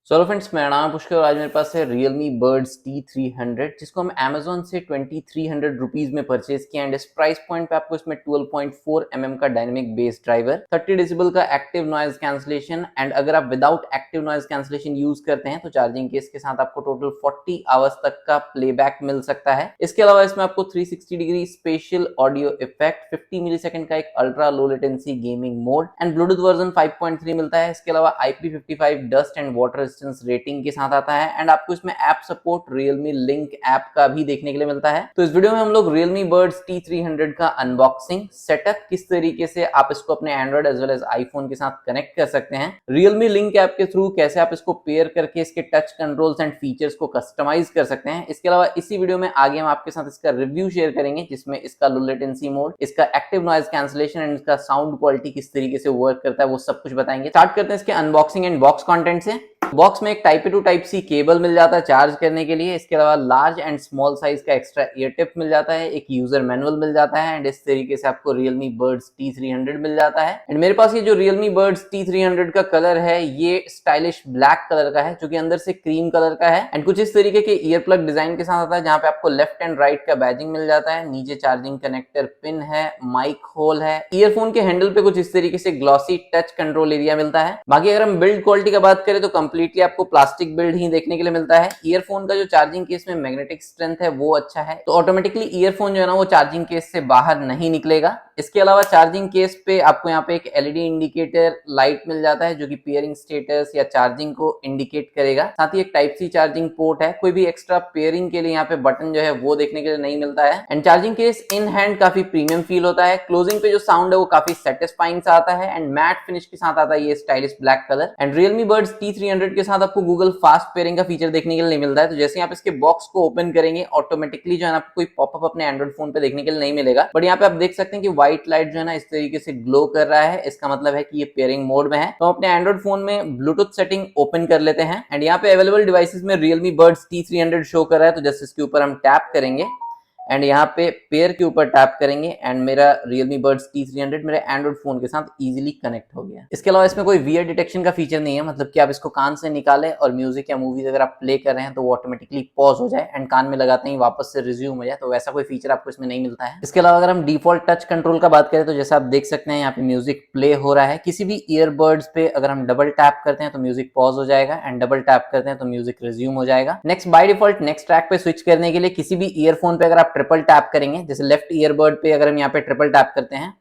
Solo friends, मेरा नाम है पुष्कर और आज मेरे पास है Realme Buds T300 जिसको हम Amazon से 2300 रुपीज में परचेज किया एंड इस प्राइस पॉइंट पे आपको इसमें 12.4 mm का डायनेमिक बेस ड्राइवर, 30 डेसिबल का एक्टिव नॉइज कैंसलेशन एंड अगर आप without active noise cancellation use करते हैं तो चार्जिंग केस के साथ आपको टोटल 40 आवर्स तक का प्लेबैक मिल सकता है। इसके अलावा इसमें आपको 360 degree special audio effect, 50 millisecond का एक ultra low latency gaming mode and Bluetooth version 5.3 मिलता है। इसके अलावा IP55 dust and water rating के साथ आता है एंड आपको इसमें app support Realme Link app का भी देखने के लिए मिलता है। तो इस वीडियो में हम लोग Realme Buds T300 का अनबॉक्सिंग, सेटअप, किस तरीके से आप इसको अपने Android as well as iPhone के साथ कनेक्ट कर सकते हैं, Realme Link ऐप के थ्रू कैसे आप इसको पेयर करके इसके टच कंट्रोल्स एंड फीचर्स को कस्टमाइज कर सकते हैं। इसके अलावा इसी वीडियो में आगे हम आपके साथ इसका रिव्यू शेयर करेंगे जिसमें इसका लो लेटेंसी मोड, इसका एक्टिव नॉइज कैंसलेशन एंड इसका साउंड क्वालिटी किस तरीके से वर्क करता है वो सब कुछ बताएंगे। स्टार्ट करते हैं इसके अनबॉक्सिंग एंड बॉक्स कंटेंट से। बॉक्स में एक type A to type C cable मिल जाता है चार्ज करने के लिए। इसके अलावा लार्ज एंड स्मॉल साइज का एक्स्ट्रा ईयर टिप मिल जाता है, एक यूजर मैनुअल मिल जाता है एंड इस तरीके से आपको Realme Buds T300 मिल जाता है। एंड मेरे पास ये जो Realme Buds T300 का कलर है ये स्टाइलिश ब्लैक कलर का है जो कि अंदर से क्रीम कलर का है एंड कुछ इस तरीके के ईयर प्लग डिजाइन के साथ आता है जहां पे आपको लेफ्ट एंड राइट का बैजिंग मिल जाता है। नीचे चार्जिंग कनेक्टर पिन है, माइक होल है, ईयरफोन के हैंडल पे कुछ इस तरीके से ग्लॉसी टच कंट्रोल एरिया मिलता है। बाकी अगर हम बिल्ड क्वालिटी का बात करें तो कंप्लीटली आपको प्लास्टिक बिल्ड ही देखने के लिए मिलता है। ईयरफोन का जो चार्जिंग केस में मैग्नेटिक स्ट्रेंथ है वो अच्छा है, तो ऑटोमेटिकली ईयरफोन जो है ना वो चार्जिंग केस से बाहर नहीं निकलेगा। इसके अलावा चार्जिंग केस पे आपको यहाँ पे एक एलईडी इंडिकेटर लाइट मिल जाता है जो कि पेयरिंग स्टेटस या चार्जिंग को इंडिकेट करेगा। साथ ही एक टाइप सी चार्जिंग पोर्ट है, कोई भी एक्स्ट्रा पेयरिंग के लिए यहाँ पे बटन जो है वो देखने के लिए नहीं मिलता है। And charging case in hand काफी प्रीमियम फील होता है। क्लोजिंग पे जो साउंड है वो काफी सेटिस्फाइंग सा आता है एंड मैट फिनिश के साथ आता है ये stylish black colour. And Realme Buds T300 के साथ आपको गूगल फास्ट पेयरिंग का फीचर देखने के लिए नहीं मिलता है, तो जैसे आप इसके बॉक्स को ओपन करेंगे ऑटोमेटिकली जो है ना आपको कोई पॉपअप अपने एंड्रॉइड फोन पे देखने के लिए नहीं मिलेगा। बट यहाँ पे आप देख सकते हैं कि व्हाइट लाइट जो है ना इस तरीके से ग्लो कर रहा है, इसका मतलब है कि ये पेयरिंग मोड में है। तो हम अपने एंड्रॉइड फोन में ब्लूटूथ सेटिंग ओपन कर लेते हैं एंड यहाँ पे अवेलेबल डिवाइसेस में Realme Buds T300 शो कर रहा है, तो जस्ट इसके ऊपर हम टैप करेंगे एंड यहाँ पे पेयर के ऊपर टैप करेंगे एंड मेरा Realme Buds T300 मेरे एंड्रॉइड फोन के साथ इजीली कनेक्ट हो गया। इसके अलावा इसमें कोई वियर डिटेक्शन का फीचर नहीं है, मतलब कि आप इसको कान से निकालें और म्यूजिक या मूवीज अगर आप प्ले कर रहे हैं तो वो ऑटोमेटिकली पॉज हो जाए एंड कान में लगाते ही वापस से रिज्यूम हो जाए, तो वैसा कोई फीचर आपको इसमें नहीं मिलता है। इसके अलावा अगर हम डिफॉल्ट टच कंट्रोल का बात करें तो जैसा आप देख सकते हैं यहाँ पे म्यूजिक प्ले हो रहा है। किसी भी ईयरबड्स पे अगर हम डबल टैप करते हैं तो म्यूजिक पॉज हो जाएगा एंड डबल टैप करते हैं तो म्यूजिक रिज्यूम हो जाएगा। Next, by default next track पे स्विच करने के लिए किसी भी ईयरफोन पे अगर आप ट्रिपल टैप करेंगे, जैसे लेफ्ट ईयरबड पे अगर हम यहाँ पे ट्रिपल टैप करते हैं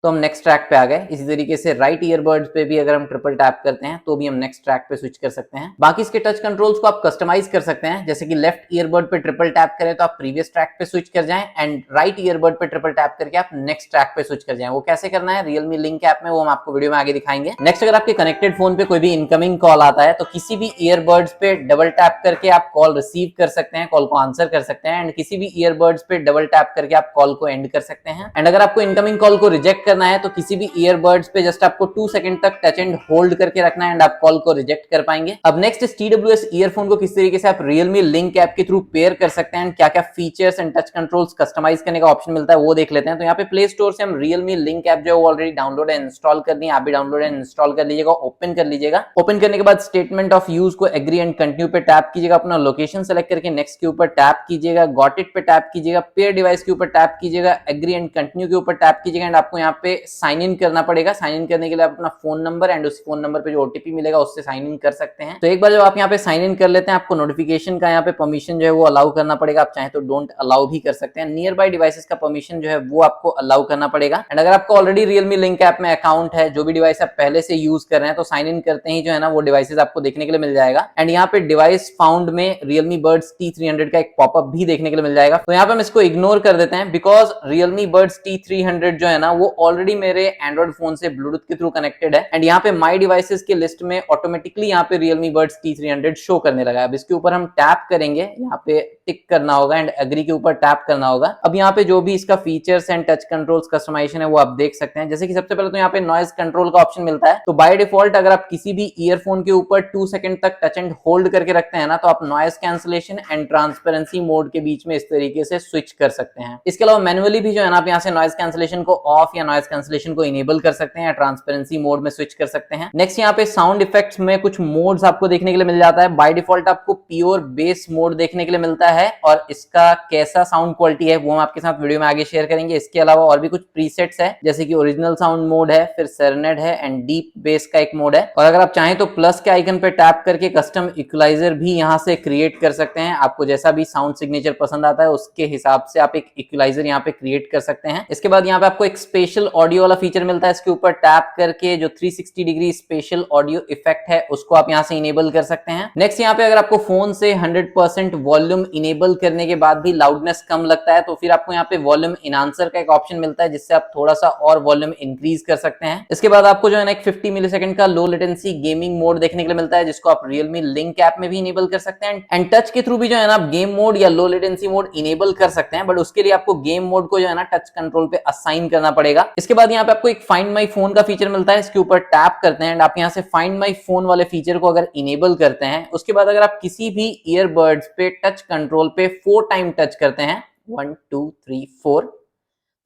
तो हम नेक्स्ट ट्रैक पे आ गए। इसी तरीके से राइट ईयरबड्स पे भी अगर हम ट्रिपल टैप करते हैं तो भी हम नेक्स्ट ट्रैक पे स्विच कर सकते हैं। बाकी इसके टच कंट्रोल्स को आप कस्टमाइज कर सकते हैं, जैसे कि लेफ्ट ईयरबड पे ट्रिपल टैप करें तो आप प्रीवियस ट्रैक पे स्विच कर जाएं एंड राइट ईयरबड पे ट्रिपल टैप करके आप नेक्स्ट ट्रैक पे स्विच कर जाएं। वो कैसे करना है Realme Link ऐप में, वो हम आपको वीडियो में आगे दिखाएंगे। नेक्स्ट, अगर आपके कनेक्टेड फोन पे कोई भी इनकमिंग कॉल आता है तो किसी भी ईयरबड्स पे डबल टैप करके आप कॉल रिसीव कर सकते हैं, कॉल को आंसर कर सकते हैं एंड किसी भी ईयरबड्स पे डबल टैप करके आप कॉल को एंड कर सकते हैं। एंड अगर आपको इनकमिंग कॉल को रिजेक्ट करना है तो किसी भी ईयरबड्स पे जस्ट आपको 2 सेकंड तक टच एंड होल्ड करके रखना है एंड आप कॉल को रिजेक्ट कर पाएंगे। अब नेक्स्ट, इस TWS ईयरफोन को किस तरीके से आप Realme Link ऐप के थ्रू पेयर कर सकते हैं, क्या क्या features and touch controls customise करने का ऑप्शन मिलता है वो देख लेते हैं। तो यहाँ पे प्ले स्टोर से हम Realme Link ऐप जो है ऑलरेडी डाउनलोड एंड इंस्टॉल कर दी, आप भी डाउनलोड एंड इंस्टॉल कर लीजिएगा, ओपन कर लीजिएगा। ओपन करने के बाद स्टेटमेंट ऑफ यूज को एग्री एंड कंटिन्यू पे टैप कीजिएगा, अपना लोकेशन सेलेक्ट करके नेक्स्ट के ऊपर टैप कीजिएगा, गॉट इट पे टैप कीजिएगा, पेयर डिवाइस के ऊपर टैप कीजिएगा, एग्री एंड कंटिन्यू के ऊपर टैप कीजिएगा एंड आपको यहाँ पे साइन इन करना पड़ेगा। साइन इन करने के लिए आप अपना फोन नंबर एंड उस फोन नंबर पे जो ओटीपी मिलेगा उससे साइन इन कर सकते हैं। तो एक बार जब आप यहाँ पे साइन इन कर लेते हैं आपको नोटिफिकेशन का यहाँ पे परमिशन जो है वो अलाउ करना पड़ेगा, आप चाहे तो डोंट अलाउ भी कर सकते हैं। नियर बाय डिवाइसेस का परमिशन जो है वो आपको अलाउ करना पड़ेगा एंड अगर आपको ऑलरेडी Realme Link ऐप में अकाउंट है, जो भी डिवाइस आप पहले से यूज कर रहे हैं, तो साइन इन करते ही जो है ना वो डिवाइसेस आपको देखने के लिए मिल जाएगा एंड यहाँ पे डिवाइस फाउंड में Realme Buds T300 का एक पॉपअप भी देखने के लिए मिल जाएगा। तो यहाँ पे हम इसको इग्नोर कर देते हैं बिकॉज Realme Buds T300 जो है ना वो ऑलरेडी मेरे एंड्रॉइड फोन से ब्लूटूथ के थ्रू कनेक्टेड है एंड यहाँ पे माई डिवाइसेस के लिस्ट में ऑटोमेटिकली यहाँ पे Realme Buds T300 शो करने लगा है। अब इसके ऊपर हम टैप करेंगे, यहाँ पे टिक करना होगा एंड एग्री के ऊपर टैप करना होगा। अब यहाँ पे जो भी इसका features and touch controls customisation है वो आप देख सकते हैं, जैसे कि सबसे पहले तो यहाँ पे नॉइज कंट्रोल का ऑप्शन मिलता है। तो बाय डिफॉल्ट अगर आप किसी भी ईयरफोन के ऊपर 2 सेकंड तक टच एंड होल्ड करके रखते हैं ना तो आप noise cancellation and transparency mode के बीच में इस तरीके से स्विच कर सकते हैं। इसके अलावा मैनुअली भी जो है ना आप यहाँ से नॉइज कैंसलेशन को ऑफ या नॉइज नॉइज कैंसिलेशन को इनेबल कर सकते हैं या ट्रांसपेरेंसी मोड में स्विच कर सकते हैं। नेक्स्ट यहाँ पे साउंड इफेक्ट्स में कुछ मोड्स आपको देखने के लिए मिल जाता है। बाय डिफॉल्ट आपको प्योर बेस मोड देखने के लिए मिलता है और इसका कैसा साउंड क्वालिटी है वो हम आपके साथ वीडियो में आगे शेयर करेंगे। इसके अलावा और भी कुछ प्रीसेट्स है, जैसे कि ओरिजिनल साउंड मोड है, फिर सेरेनेड है एंड डीप बेस का एक मोड है। और अगर आप चाहें तो प्लस के आइकन पे टैप करके कस्टम इक्वलाइजर भी यहाँ से क्रिएट कर सकते हैं। आपको जैसा भी साउंड सिग्नेचर पसंद आता है उसके हिसाब से आप एक इक्वलाइजर यहाँ पे क्रिएट कर सकते हैं। इसके बाद यहाँ पे आपको एक स्पेशल ऑडियो वाला फीचर मिलता है। इसके ऊपर टैप करके जो 360 डिग्री स्पेशल ऑडियो इफेक्ट है उसको आप यहाँ से इनेबल कर सकते हैं। नेक्स्ट यहाँ पे अगर आपको फोन से 100% वॉल्यूम इनेबल करने के बाद भी लाउडनेस कम लगता है तो फिर आपको यहाँ पे वॉल्यूम इनहांसर का एक ऑप्शन मिलता है, जिससे आप थोड़ा सा और वॉल्यूम इंक्रीज कर सकते हैं। इसके बाद आपको जो है ना एक 50 मिलीसेकंड का लो लेटेंसी गेमिंग मोड देखने के लिए मिलता है, जिसको आप Realme Link ऐप में भी इनेबल कर सकते हैं एंड टच के थ्रू भी जो है ना आप गेम मोड या लो लेटेंसी मोड इनेबल कर सकते हैं, बट उसके लिए आपको गेम मोड को जो है ना टच कंट्रोल पे असाइन करना पड़ेगा। इसके बाद यहाँ पे आपको एक फाइंड माई फोन का फीचर मिलता है। इसके ऊपर टैप करते हैं एंड आप यहाँ से फाइंड माई फोन वाले फीचर को अगर इनेबल करते हैं, उसके बाद अगर आप किसी भी ईयरबड्स पे टच कंट्रोल पे 4 टाइम टच करते हैं, 1 2 3 4,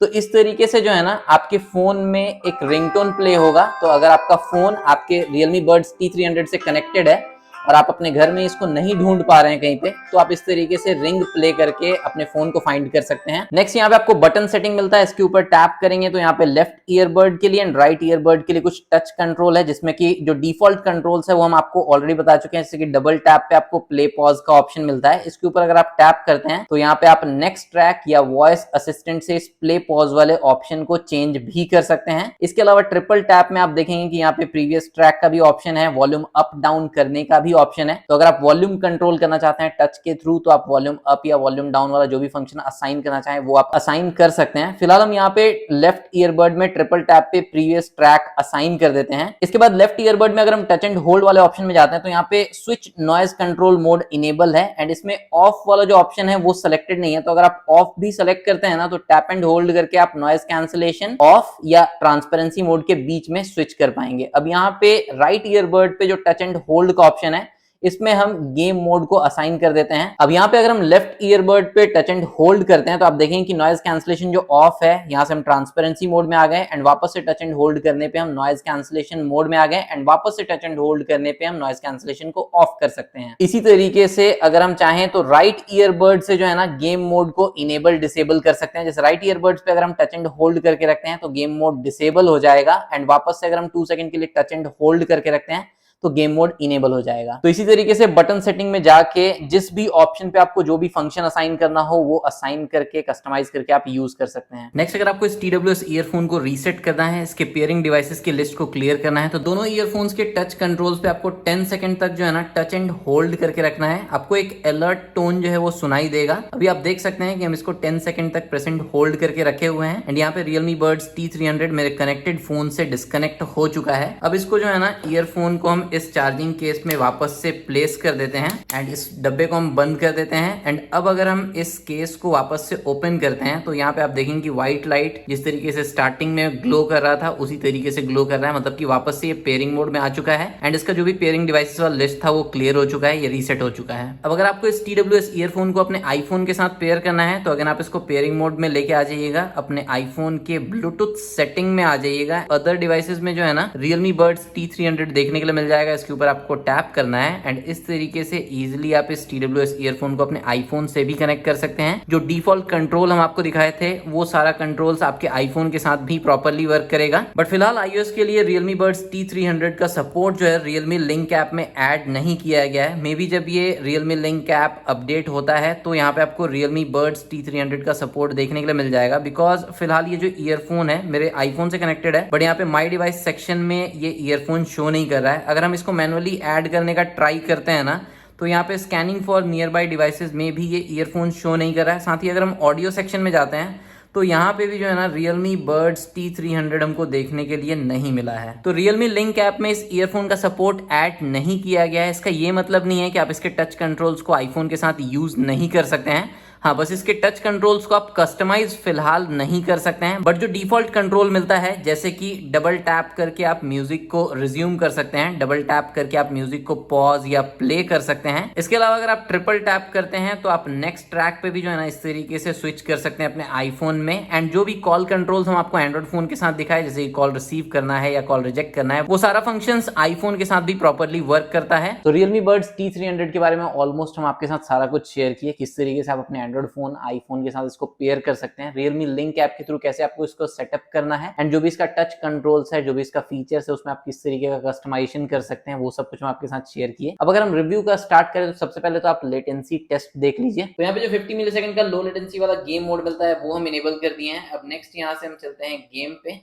तो इस तरीके से जो है ना आपके फोन में एक रिंगटोन प्ले होगा। तो अगर आपका फोन आपके Realme Buds T300 से कनेक्टेड है और आप अपने घर में इसको नहीं ढूंढ पा रहे हैं कहीं पे, तो आप इस तरीके से रिंग प्ले करके अपने फोन को फाइंड कर सकते हैं। नेक्स्ट यहाँ पे आपको बटन सेटिंग मिलता है। इसके ऊपर टैप करेंगे तो यहाँ पे लेफ्ट ईयरबड के लिए एंड राइट ईयरबड के लिए कुछ टच कंट्रोल है, जिसमें कि जो डिफॉल्ट कंट्रोल्स है वो हम आपको ऑलरेडी बता चुके हैं। जैसे कि डबल टैप पे आपको प्ले पॉज का ऑप्शन मिलता है। इसके ऊपर अगर आप टैप करते हैं तो यहाँ पे आप नेक्स्ट ट्रैक या वॉइस असिस्टेंट से इस प्ले पॉज वाले ऑप्शन को चेंज भी कर सकते हैं। इसके अलावा ट्रिपल टैप में आप देखेंगे कि यहाँ पे प्रीवियस ट्रैक का भी ऑप्शन है, वॉल्यूम अप डाउन करने का भी ऑप्शन है। तो अगर आप वॉल्यूम कंट्रोल करना चाहते हैं टच के थ्रू तो आप वॉल्यूम अप या वॉल्यूम डाउन वाला जो भी फंक्शन असाइन करना चाहें वो आप असाइन कर सकते हैं। फिलहाल हम यहाँ पे लेफ्ट ईयरबड में ट्रिपल टैप पे प्रीवियस ट्रैक असाइन कर देते हैं। इसके बाद लेफ्ट ईयरबड में अगर हम टच एंड होल्ड वाले ऑप्शन में जाते हैं तो यहाँ पे switch noise control mode enable है एंड इसमें ऑफ वाला जो ऑप्शन है वो सिलेक्टेड नहीं है। तो अगर आप ऑफ भी सिलेक्ट करते हैं ना तो टैप एंड होल्ड करके आप नॉइज कैंसिलेशन ऑफ या ट्रांसपेरेंसी मोड के बीच में स्विच कर पाएंगे। अब यहाँ पे राइट ईयरबड पे जो टच एंड होल्ड का ऑप्शन है इसमें हम गेम मोड को असाइन कर देते हैं। अब यहाँ पे अगर हम लेफ्ट ईयरबड पे टच एंड होल्ड करते हैं तो आप देखेंगे कि नॉइज कैंसिलेशन जो ऑफ है, यहाँ से हम ट्रांसपेरेंसी मोड में आ गए एंड वापस से टच एंड होल्ड करने पे हम नॉइज कैंसिलेशन मोड में आ गए एंड वापस से टच एंड होल्ड करने पे हम नॉइज कैंसिलेशन को ऑफ कर सकते हैं। इसी तरीके से अगर हम चाहें तो राइट ईयरबड से जो है ना गेम मोड को इनेबल डिसेबल कर सकते हैं। जैसे राइट ईयरबड्स पे अगर हम टच एंड होल्ड करके रखते हैं तो गेम मोड डिसेबल हो जाएगा एंड वापस से अगर हम 2 सेकंड के लिए टच एंड होल्ड करके रखते हैं तो गेम मोड इनेबल हो जाएगा। तो इसी तरीके से बटन सेटिंग में जाके जिस भी ऑप्शन पे आपको जो भी फंक्शन असाइन करना हो वो असाइन करके कस्टमाइज करके आप यूज कर सकते हैं। नेक्स्ट, अगर आपको इस TWS ईयरफोन को रीसेट करना है, इसके पेयरिंग डिवाइसेस की लिस्ट को क्लियर करना है, तो दोनों ईयरफोन्स के टच कंट्रोल्स पे आपको 10 सेकंड तक जो है ना टच एंड होल्ड करके रखना है। आपको एक अलर्ट टोन जो है वो सुनाई देगा। अभी आप देख सकते हैं कि हम इसको 10 सेकंड तक प्रेस एंड होल्ड करके रखे हुए हैं एंड यहाँ पे Realme Buds T300 मेरे कनेक्टेड फोन से डिस्कनेक्ट हो चुका है। अब इसको जो है ना ईयरफोन को हम इस चार्जिंग केस में वापस से प्लेस कर देते हैं एंड इस डब्बे को हम बंद कर देते हैं एंड अब अगर हम इस केस को वापस से ओपन करते हैं तो यहाँ पे आप देखेंगे कि व्हाइट लाइट जिस तरीके से स्टार्टिंग में ग्लो कर रहा था उसी तरीके से ग्लो कर रहा है, मतलब कि वापस से ये पेयरिंग मोड में आ चुका है एंड इसका जो भी पेयरिंग डिवाइसेस वाला लिस्ट था वो क्लियर हो चुका है, ये रीसेट हो चुका है। अब अगर आपको इस TWS ईयरफोन को अपने आईफोन के साथ पेयर करना है तो अगर आप इसको पेयरिंग मोड में लेके आ जाइएगा, अपने आईफोन के ब्लूटूथ सेटिंग में आ जाइएगा, अदर डिवाइसेस में जो है ना Realme Buds T300 देखने के लिए मिल जाएगा। इसके ऊपर आपको टैप करना है एंड इस तरीके से इजीली आप इस TWS ईयरफोन को अपने आईफोन से भी कनेक्ट कर सकते हैं। जो डिफॉल्ट कंट्रोल हम आपको दिखाए थे वो सारा कंट्रोल्स आपके आईफोन के साथ भी प्रॉपर्ली वर्क करेगा। बट फिलहाल iOS के लिए Realme Buds T300 का सपोर्ट जो है Realme Link ऐप में ऐड नहीं किया गया है। मे बी जब ये Realme Link ऐप अपडेट होता है तो यहाँ पे आपको Realme Buds T300 का सपोर्ट देखने के लिए मिल जाएगा, बिकॉज फिलहाल ये जो ईयरफोन है मेरे आईफोन से कनेक्टेड है बट यहाँ पे माई डिवाइस सेक्शन में ये ईयरफोन शो नहीं कर रहा है। अगर हम इसको मैनुअली ऐड करने का ट्राई करते हैं ना तो यहाँ पे scanning for near by devices में भी ये ईयरफोन शो नहीं कर रहा है। साथ ही अगर हम ऑडियो सेक्शन में जाते हैं तो यहाँ पे भी जो है ना Realme Buds T300 हमको देखने के लिए नहीं मिला है। तो Realme Link ऐप में इस ईयरफोन का सपोर्ट ऐड नहीं किया गया है। इसका ये मतलब नहीं है कि आप इसके टच कंट्रोल्स को आईफोन के साथ यूज नहीं कर सकते हैं। हाँ, बस इसके टच कंट्रोल्स को आप कस्टमाइज फिलहाल नहीं कर सकते हैं, बट जो डिफॉल्ट कंट्रोल मिलता है जैसे कि डबल टैप करके आप म्यूजिक को रिज्यूम कर सकते हैं, डबल टैप करके आप म्यूजिक को पॉज या प्ले कर सकते हैं। इसके अलावा अगर आप ट्रिपल टैप करते हैं तो आप नेक्स्ट ट्रैक पे भी जो है ना इस तरीके से स्विच कर सकते हैं अपने आईफोन में। एंड जो भी कॉल कंट्रोल्स हम आपको एंड्रॉइड फोन के साथ दिखाए, जैसे कॉल रिसीव करना है या कॉल रिजेक्ट करना है, वो सारा फंक्शंस आईफोन के साथ भी प्रॉपर्ली वर्क करता है। तो Realme Buds T300 के बारे में ऑलमोस्ट हम आपके साथ सारा कुछ शेयर किए, किस तरीके से आप अपने एंड्रॉइड फोन आईफोन के साथ इसको पेयर कर सकते हैं, Realme Link ऐप के थ्रू कैसे आपको इसको सेटअप करना है, एंड जो भी इसका टच कंट्रोल्स है, जो भी इसका फीचर्स है, उसमें आप किस तरीके का कस्टमाइजेशन कर सकते हैं, वो सब कुछ हम आपके साथ शेयर किए। अब अगर हम रिव्यू का स्टार्ट करें तो सबसे पहले तो आप लेटेंसी टेस्ट देख लीजिए। तो यहाँ पे जो 50 मिलीसेकंड का लो लेटेंसी वाला गेम मोड मिलता है वो हम इनेबल कर दिए हैं। अब नेक्स्ट यहाँ से हम चलते हैं गेम पे।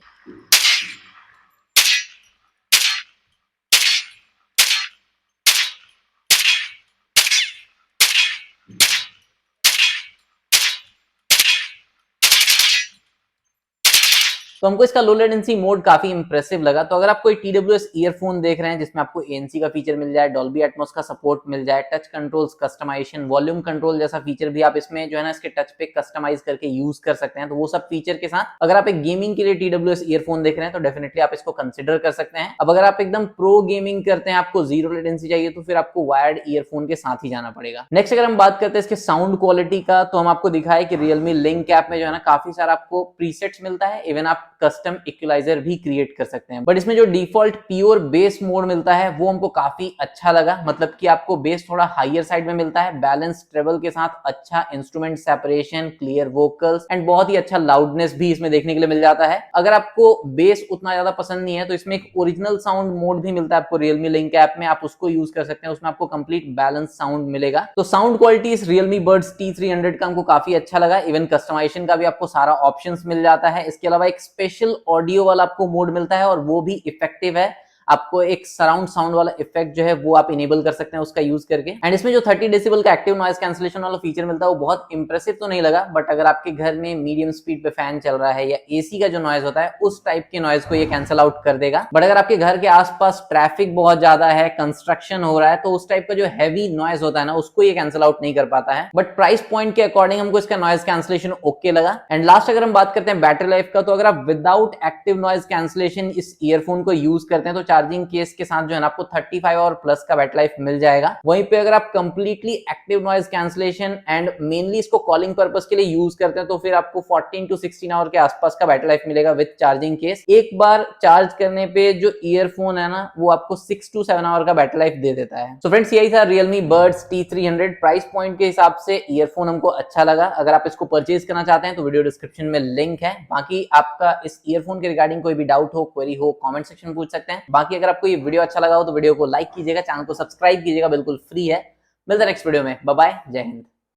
तो हमको इसका लो लेटेंसी मोड काफी इंप्रेसिव लगा। तो अगर आप कोई TWS ईयरफोन देख रहे हैं जिसमें आपको ANC का फीचर मिल जाए, डॉल्बी एटमॉस का सपोर्ट मिल जाए, touch controls, customisation, volume control जैसा फीचर भी आप इसमें जो है ना इसके टच पे कस्टमाइज करके यूज कर सकते हैं, तो वो सब फीचर के साथ अगर आप एक गेमिंग के लिए TWS ईयरफोन देख रहे हैं तो डेफिनेटली आप इसको कंसिडर कर सकते हैं। अब अगर आप एकदम प्रो गेमिंग करते हैं, आपको जीरो लेटेंसी चाहिए, तो फिर आपको वायर्ड ईयरफोन के साथ ही जाना पड़ेगा। नेक्स्ट अगर हम बात करते हैं इसके साउंड क्वालिटी का, तो हम आपको दिखाए कि Realme Link ऐप में जो है ना काफी सारा आपको प्रीसेट्स मिलता है, इवन आप कस्टम इक्वलाइजर भी क्रिएट कर सकते हैं। बट इसमें जो डिफॉल्ट प्योर बेस मोड मिलता है वो हमको काफी अच्छा लगा, मतलब कि आपको बेस थोड़ा हायर साइड में मिलता है, बैलेंस ट्रेबल के साथ अच्छा instrument separation, clear vocals and बहुत ही अच्छा लाउडनेस भी इसमें देखने के लिए मिल जाता है। अगर आपको बेस उतना ज्यादा पसंद नहीं है तो इसमें एक ओरिजिनल साउंड मोड भी मिलता है आपको Realme Link ऐप में, आप उसको यूज कर सकते हैं, उसमें आपको कंप्लीट बैलेंस साउंड मिलेगा। तो साउंड क्वालिटी इस Realme Buds T300 का हमको काफी अच्छा लगा, इवन कस्टमाइजेशन का भी आपको सारा ऑप्शंस मिल जाता है। इसके अलावा एक स्पेशल ऑडियो वाला आपको मोड मिलता है और वो भी इफेक्टिव है, आपको एक सराउंड साउंड वाला इफेक्ट जो है वो आप इनेबल कर सकते हैं उसका यूज करके। एंड इसमें जो 30 डेसिबल का एक्टिव नॉइज कैंसिलेशन वाला फीचर मिलता है वो बहुत इंप्रेसिव तो नहीं लगा, बट अगर आपके घर में मीडियम स्पीड पे फैन चल रहा है या एसी का जो नॉइज होता है उस टाइप के नॉइज को ये कैंसिल आउट कर देगा। बट अगर आपके घर के आसपास ट्रैफिक बहुत ज्यादा है, कंस्ट्रक्शन हो रहा है, तो उस टाइप का जो हैवी नॉइज होता है ना उसको ये कैंसिल आउट नहीं कर पाता है। बट प्राइस पॉइंट के अकॉर्डिंग हमको इसका नॉइज कैंसिलेशन ओके लगा। एंड लास्ट अगर हम बात करते हैं बैटरी लाइफ का, तो अगर आप विदाउट एक्टिव नॉइज कैंसिलेशन इस ईयरफोन को यूज करते हैं तो चार्जिंग केस के साथ जो है ना आपको 35 और प्लस का बैटरी लाइफ मिल जाएगा। वहीं पे अगर आप completely active noise cancellation and mainly इसको कॉलिंग पर्पस के लिए यूज करते हैं तो फिर आपको 14 to 16 आवर के आसपास का बैटरी लाइफ मिलेगा विद चार्जिंग केस। एक बार चार्ज करने पे जो ईयरफोन है ना वो आपको 6 to 7 आवर का बैटरी लाइफ दे देता है। तो फ्रेंड्स यही था Realme Buds T300। Price point के हिसाब से ईयरफोन हमको अच्छा लगा। अगर आप इसको परचेज करना चाहते हैं तो वीडियो डिस्क्रिप्शन में लिंक है। बाकी आपका इस ईयरफोन के रिगार्डिंग कोई भी डाउट हो, क्वेरी हो, कमेंट सेक्शन में पूछ सकते हैं। बाकी अगर आपको ये वीडियो अच्छा लगा हो तो वीडियो को लाइक कीजिएगा, चैनल को सब्सक्राइब कीजिएगा, बिल्कुल फ्री है। मिलते हैं नेक्स्ट वीडियो में। बाय बाय, जय हिंद।